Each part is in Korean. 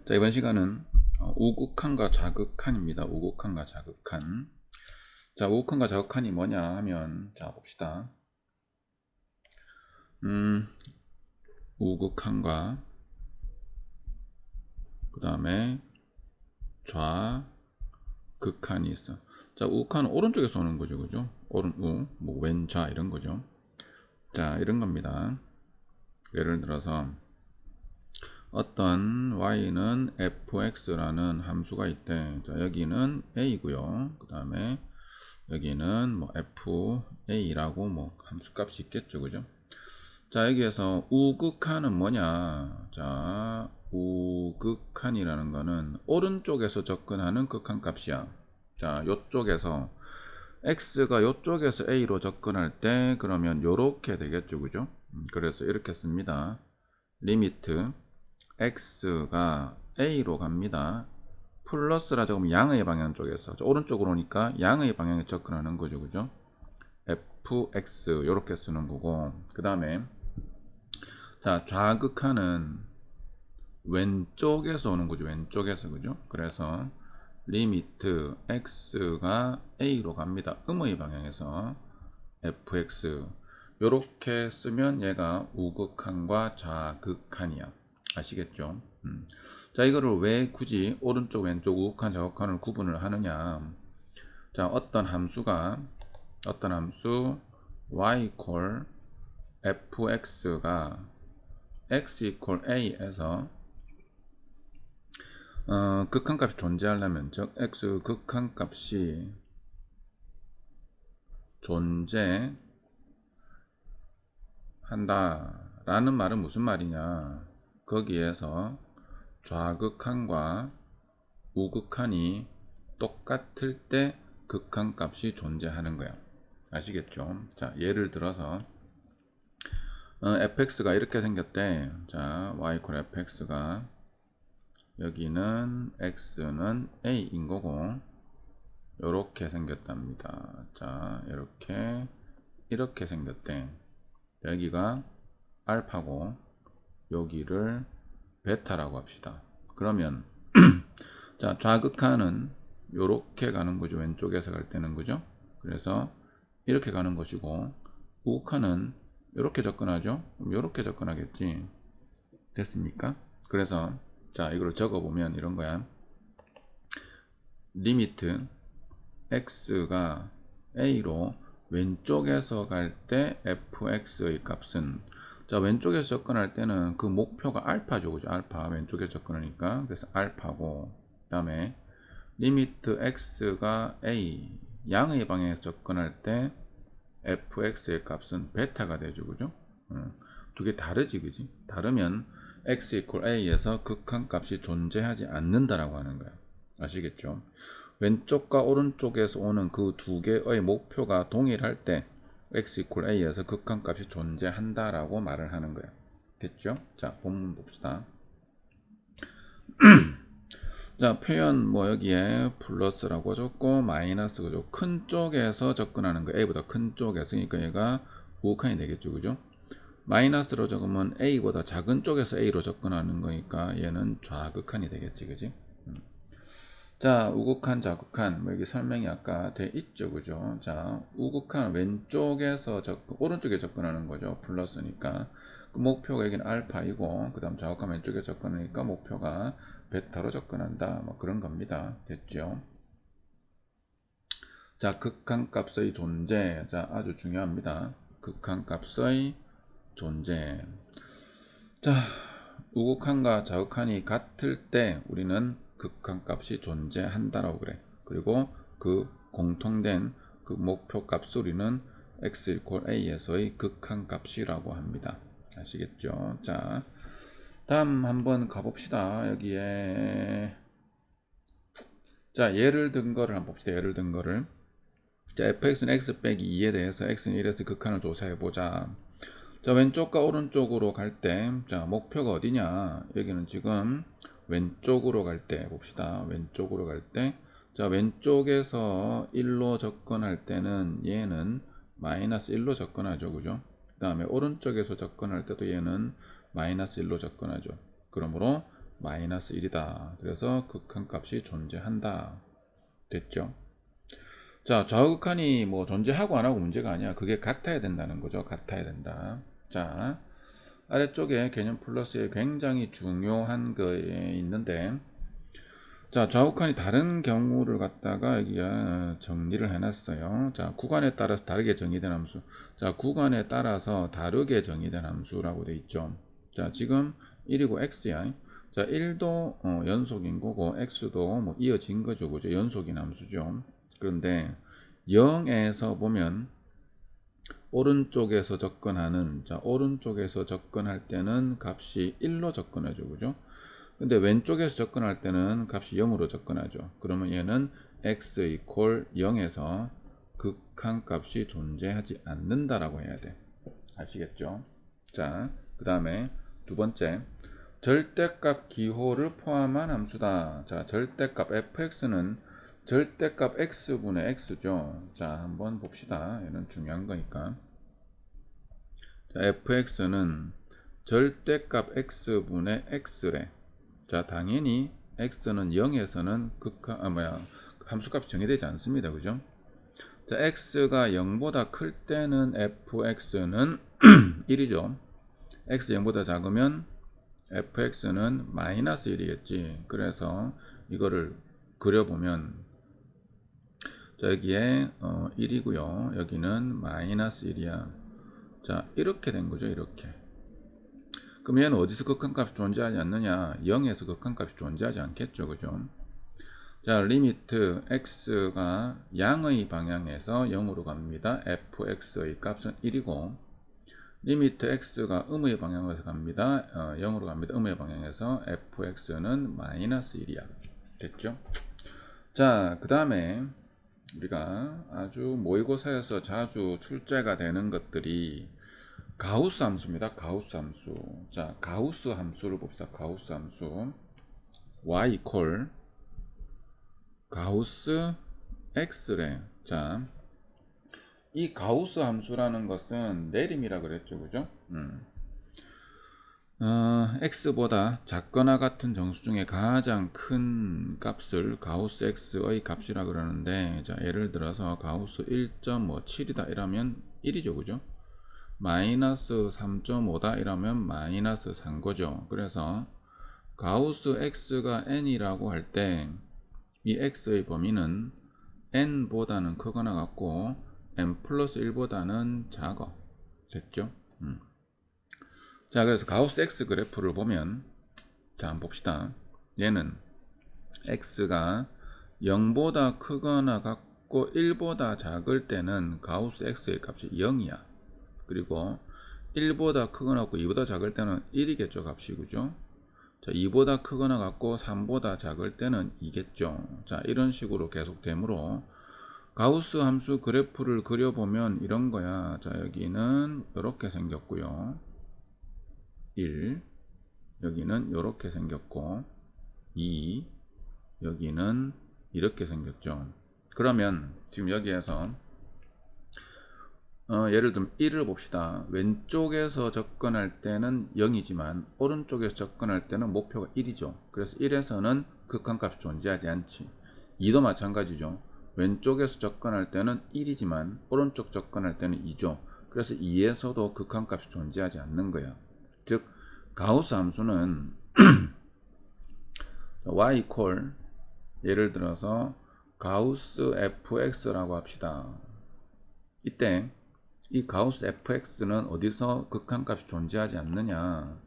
자, 이번 시간은 우극한과 자극한입니다. 우극한과 자극한. 자, 우극한과 자극한이 뭐냐 하면, 자, 봅시다. 우극한과 그 다음에 좌극한이 있어. 자, 우극한은 오른쪽에서 오는 거죠, 그죠? 뭐 왼좌 이런 거죠. 자, 이런 겁니다. 예를 들어서 어떤 y는 fx라는 함수가 있대. 자, 여기는 a고요. 그 다음에 여기는 뭐 fa라고 뭐 함수값이 있겠죠, 그죠? 자, 여기에서 우극한은 뭐냐? 자, 우극한이라는 거는 오른쪽에서 접근하는 극한값이야. 자, 요쪽에서 x가 요쪽에서 a로 접근할 때 그러면 요렇게 되겠죠, 그죠? 그래서 이렇게 씁니다. 리미트 x가 a로 갑니다. 플러스라 적으면 양의 방향 쪽에서 오른쪽으로 오니까 양의 방향에 접근하는 거죠, 그죠? fx 이렇게 쓰는 거고, 그 다음에 자, 좌극한은 왼쪽에서 오는 거죠, 왼쪽에서, 그죠? 그래서 리미트 x가 a로 갑니다. 음의 방향에서 fx 이렇게 쓰면 얘가 우극한과 좌극한이야. 아시겠죠? 자, 이거를 왜 굳이 오른쪽 왼쪽 우극한 좌극한을 구분을 하느냐? 자, 어떤 함수 y 콜 fx가 x 이퀄 a에서 극한값이 존재하려면, 즉 x 극한값이 존재한다라는 말은 무슨 말이냐? 거기에서 좌극한과 우극한이 똑같을 때 극한값이 존재하는 거야. 아시겠죠? 자, 예를 들어서 fx가 이렇게 생겼대. 자, y = fx가 여기는 x는 a인 거고 요렇게 생겼답니다. 자, 이렇게 생겼대. 여기가 알파고 여기를 베타라고 합시다. 그러면 자, 좌극한은 요렇게 가는 거죠. 왼쪽에서 갈 때는, 그죠? 그래서 이렇게 가는 것이고, 우극한은 이렇게 접근하죠. 그럼 이렇게 접근하겠지. 됐습니까? 그래서 자, 이걸 적어보면 이런 거야. 리미트 x가 a로 왼쪽에서 갈 때 fx의 값은, 자, 왼쪽에서 접근할 때는 그 목표가 알파죠, 그죠? 알파 왼쪽에 접근하니까. 그래서 알파고, 그 다음에 리미트 x가 a 양의 방향에서 접근할 때 fx의 값은 베타가 되죠, 그죠? 두 개 다르지, 그지? 다르면 x 이퀄 a에서 극한값이 존재하지 않는다라고 하는 거야. 아시겠죠? 왼쪽과 오른쪽에서 오는 그 두 개의 목표가 동일할 때 x 이퀄 a에서 극한값이 존재한다라고 말을 하는 거야. 됐죠? 자, 본문 봅시다. 자, 표현 뭐 여기에 플러스라고 적고 마이너스가 적고 큰 쪽에서 접근하는 거, a보다 큰 쪽에서, 그러니까 얘가 우극한이 되겠죠, 그죠? 마이너스로 적으면 a보다 작은 쪽에서 a로 접근하는 거니까 얘는 좌극한이 되겠지, 그지? 자, 우극한, 좌극한, 뭐 여기 설명이 아까 돼 있죠, 그죠? 자, 우극한 왼쪽에서 오른쪽에 접근하는 거죠, 플러스니까. 그 목표가 여기는 알파이고, 그 다음 좌극한 왼쪽에 접근하니까 목표가 베타로 접근한다, 뭐 그런 겁니다. 됐죠? 자, 극한값의 존재. 자, 아주 중요합니다. 극한값의 존재. 자, 우극한과 좌극한이 같을 때 우리는 극한값이 존재한다라고 그래. 그리고 그 공통된 그 목표값을 우리는 x 이퀄 a에서의 극한값이라고 합니다. 아시겠죠? 자, 다음 한번 가봅시다. 여기에 자, 예를 든 거를 한번 봅시다. 예를 든 거를. 자, fx는 x 빼기 2에 대해서 x는 1에서 극한을 조사해보자. 자, 왼쪽과 오른쪽으로 갈 때, 자, 목표가 어디냐? 여기는 지금 왼쪽으로 갈 때 봅시다. 왼쪽으로 갈 때, 자, 왼쪽에서 1로 접근할 때는 얘는 마이너스 1로 접근하죠, 그죠? 그 다음에 오른쪽에서 접근할 때도 얘는 마이너스 1로 접근하죠. 그러므로 마이너스 1이다. 그래서 극한값이 존재한다. 됐죠? 자, 좌우극한이 뭐 존재하고 안 하고 문제가 아니야. 그게 같아야 된다는 거죠. 같아야 된다. 자, 아래쪽에 개념 플러스에 굉장히 중요한 거에 있는데, 자, 좌우칸이 다른 경우를 갖다가 여기 정리를 해놨어요. 자, 구간에 따라서 다르게 정의된 함수. 자, 구간에 따라서 다르게 정의된 함수라고 돼 있죠. 자, 지금 1이고 x야. 자, 1도 연속인 거고 x도 뭐 이어진 거죠. 그죠? 연속인 함수죠. 그런데 0에서 보면 오른쪽에서 접근하는, 자, 오른쪽에서 접근할 때는 값이 1로 접근하죠. 그죠? 근데 왼쪽에서 접근할 때는 값이 0으로 접근하죠. 그러면 얘는 x 이퀄 0에서 극한값이 존재하지 않는다라고 해야 돼. 아시겠죠? 자, 그 다음에 두 번째, 절대값 기호를 포함한 함수다. 자, 절대값 fx는 절대값 x분의 x죠. 자, 한번 봅시다. 얘는 중요한 거니까. 자, fx는 절대값 x분의 x래. 자, 당연히 x는 0에서는 함수값이 정의되지 않습니다. 그죠? 자, x가 0보다 클 때는 fx는 1이죠. x 0보다 작으면 fx는 마이너스 1이겠지. 그래서 이거를 그려보면, 자, 여기에 1이고요. 여기는 마이너스 1이야. 자, 이렇게 된 거죠. 이렇게. 그럼 얘는 어디서 극한값이 존재하지 않느냐? 0에서 극한값이 존재하지 않겠죠. 그죠? 자, 리미트 x가 양의 방향에서 0으로 갑니다. fx의 값은 1이고, 리미트 x가 음의 방향으로 갑니다. 0으로 갑니다. 음의 방향에서 fx는 마이너스 1이야. 됐죠? 자, 그 다음에 우리가 아주 모의고사에서 자주 출제가 되는 것들이 가우스 함수입니다. 가우스 함수. 자, 가우스 함수를 봅시다. 가우스 함수. y 이퀄 가우스 x래. 자, 이 가우스 함수라는 것은 내림이라 그랬죠. 그죠? x보다 작거나 같은 정수 중에 가장 큰 값을 가우스 x의 값이라 그러는데, 자, 예를 들어서 가우스 1.7이다 이러면 1이죠. 그죠? 마이너스 3.5다 이러면 마이너스 3 거죠. 그래서 가우스 x가 n이라고 할 때 이 x의 범위는 n보다는 크거나 같고 n 플러스 1보다는 작아. 됐죠? 자, 그래서 가우스 x 그래프를 보면, 자, 한번 봅시다. 얘는 x가 0보다 크거나 같고 1보다 작을 때는 가우스 x의 값이 0이야. 그리고 1보다 크거나 같고 2보다 작을 때는 1이겠죠. 값이. 그죠? 자, 2보다 크거나 같고 3보다 작을 때는 2겠죠. 자, 이런 식으로 계속 되므로 가우스 함수 그래프를 그려보면 이런 거야. 자, 여기는 이렇게 생겼고요. 1, 여기는 이렇게 생겼고, 2, 여기는 이렇게 생겼죠. 그러면 지금 여기에서 예를 들면 1을 봅시다. 왼쪽에서 접근할 때는 0이지만 오른쪽에서 접근할 때는 목표가 1이죠. 그래서 1에서는 극한값이 존재하지 않지. 2도 마찬가지죠. 왼쪽에서 접근할 때는 1이지만 오른쪽 접근할 때는 2죠. 그래서 2에서도 극한값이 존재하지 않는 거야. 즉 가우스 함수는 y 이퀄 예를 들어서 가우스 fx라고 합시다. 이때 이 가우스 fx는 어디서 극한값이 존재하지 않느냐?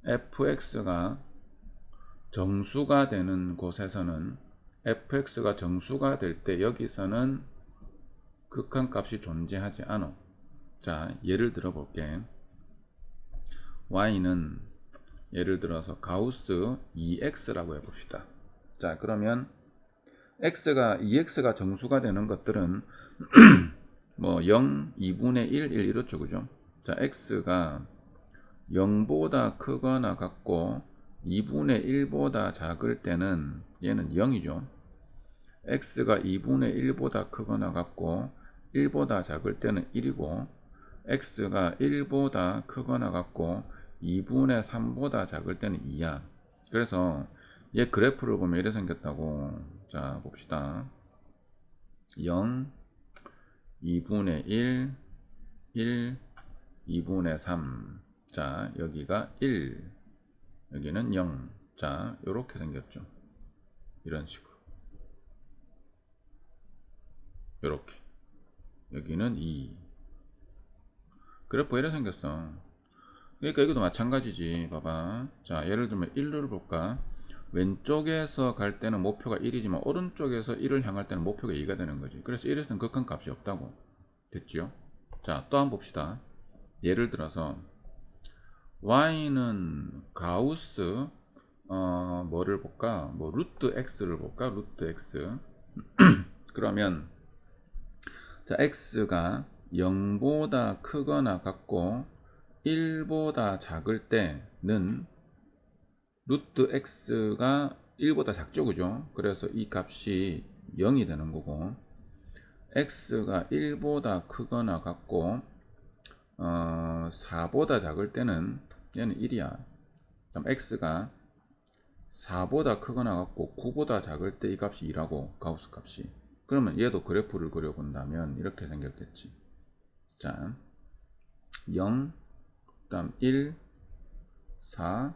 fx가 정수가 되는 곳에서는, fx가 정수가 될 때 여기서는 극한값이 존재하지 않아. 자, 예를 들어 볼게. y는 예를 들어서 가우스 2x라고 해봅시다. 자, 그러면 x가 2x가 정수가 되는 것들은 뭐 0, 2분의 1, 1 이렇죠. 그죠? 자, x가 0보다 크거나 같고 2분의 1보다 작을 때는 얘는 0이죠. x가 2분의 1보다 크거나 같고 1보다 작을 때는 1이고, x가 1보다 크거나 같고 2분의 3보다 작을 때는 2야. 그래서 얘 그래프를 보면 이래 생겼다고. 자, 봅시다. 0, 2분의 1, 1, 2분의 3. 자, 여기가 1, 여기는 0. 자, 요렇게 생겼죠. 이런 식으로. 요렇게. 여기는 2. 그래프 이래 생겼어. 그러니까 이것도 마찬가지지. 봐봐. 자, 예를 들면 1을 볼까? 왼쪽에서 갈 때는 목표가 1이지만 오른쪽에서 1을 향할 때는 목표가 2가 되는 거지. 그래서 1에서는 극한값이 없다고. 됐지요? 자, 또 한번 봅시다. 예를 들어서 y는 가우스 뭐를 볼까? 뭐 루트 x를 볼까? 루트 x. 그러면 자, x가 0보다 크거나 같고 1보다 작을 때는 루트 x가 1보다 작죠, 그죠? 그래서 이 값이 0이 되는 거고, x가 1보다 크거나 같고 4보다 작을 때는 얘는 1이야. 그럼 x가 4보다 크거나 같고 9보다 작을 때 이 값이 2라고, 가우스 값이. 그러면 얘도 그래프를 그려본다면 이렇게 생겼겠지. 자, 0, 그 다음 1, 4,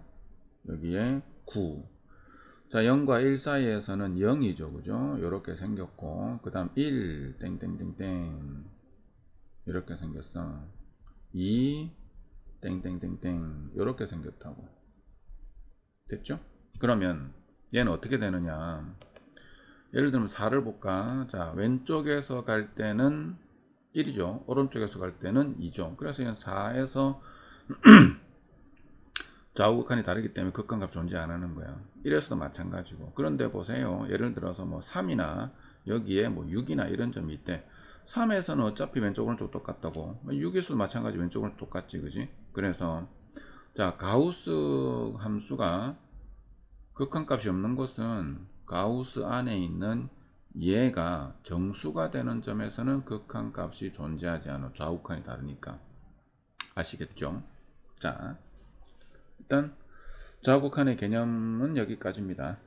여기에 9. 자, 0과 1 사이에서는 0이죠, 그죠? 이렇게 생겼고, 그 다음 1, 땡땡땡땡. 이렇게 생겼어. 2, 땡땡땡땡. 이렇게 생겼다고. 됐죠? 그러면 얘는 어떻게 되느냐? 예를 들면 4를 볼까? 자, 왼쪽에서 갈 때는 1이죠. 오른쪽에서 갈 때는 2죠. 그래서 얘는 4에서 좌우 극한이 다르기 때문에 극한값 존재 안 하는 거야. 1에서도 마찬가지고. 그런데 보세요. 예를 들어서 뭐 3이나 여기에 뭐 6이나 이런 점이 있대. 3에서는 어차피 왼쪽 오른쪽 똑같다고. 6에서도 마찬가지 왼쪽 오른쪽 똑같지, 그지? 그래서 자, 가우스 함수가 극한값이 없는 것은 가우스 안에 있는 얘가 정수가 되는 점에서는 극한값이 존재하지 않아. 좌우칸이 다르니까. 아시겠죠? 자, 일단 좌우극한의 개념은 여기까지입니다.